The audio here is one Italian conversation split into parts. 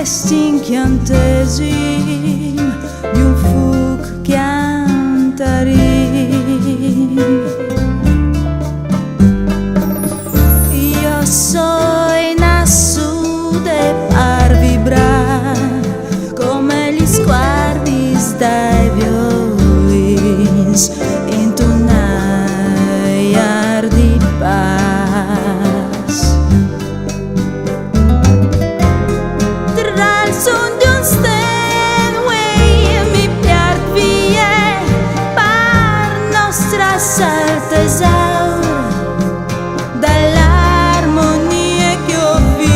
questi incantesimi di un fuoco chiantarin. Io sono nasso per vibrare come gli sguardi dai violins intonare di paz. Tra il suono di un Steinway mi piarvie per nostra salta esaura dall'armonia che ho vivo.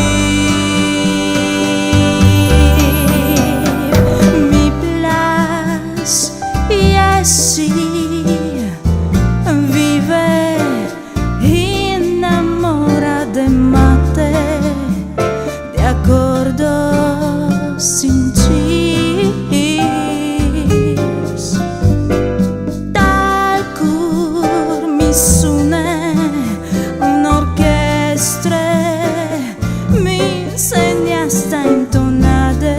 Mi place e sì vive innamorata mate di accordo sinceros dal cor mi suona un'orchestra mi insegna sta intonare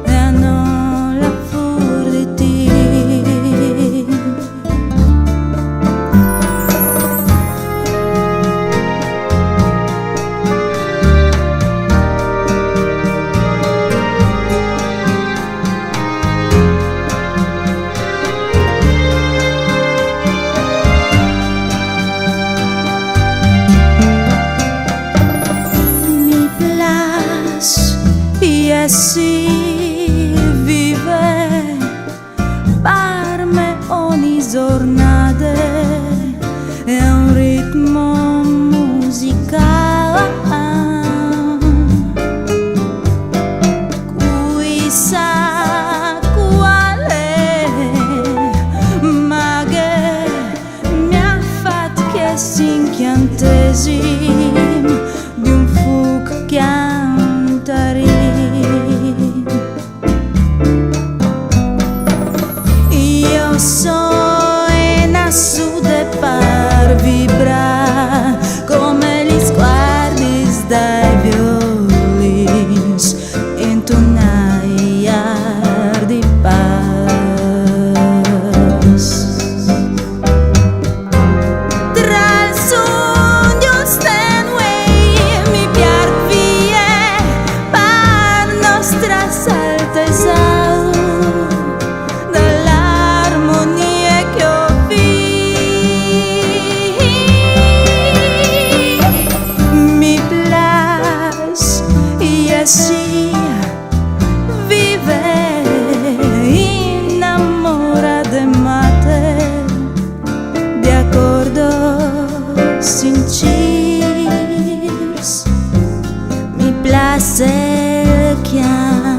e non la fur di ti. E si vive per me ogni giornata è un ritmo musicale cui sa quale ma che mi ha fatto questi incantesimi di un fuoco chiantarin. Sono nasso per vibrare come gli sguardi dai violins intonare di paz. Tra il suono di un Steinway mi piarvie per nostra salta esaura si vive innamorata mate di accordo sinceros mi place chiam.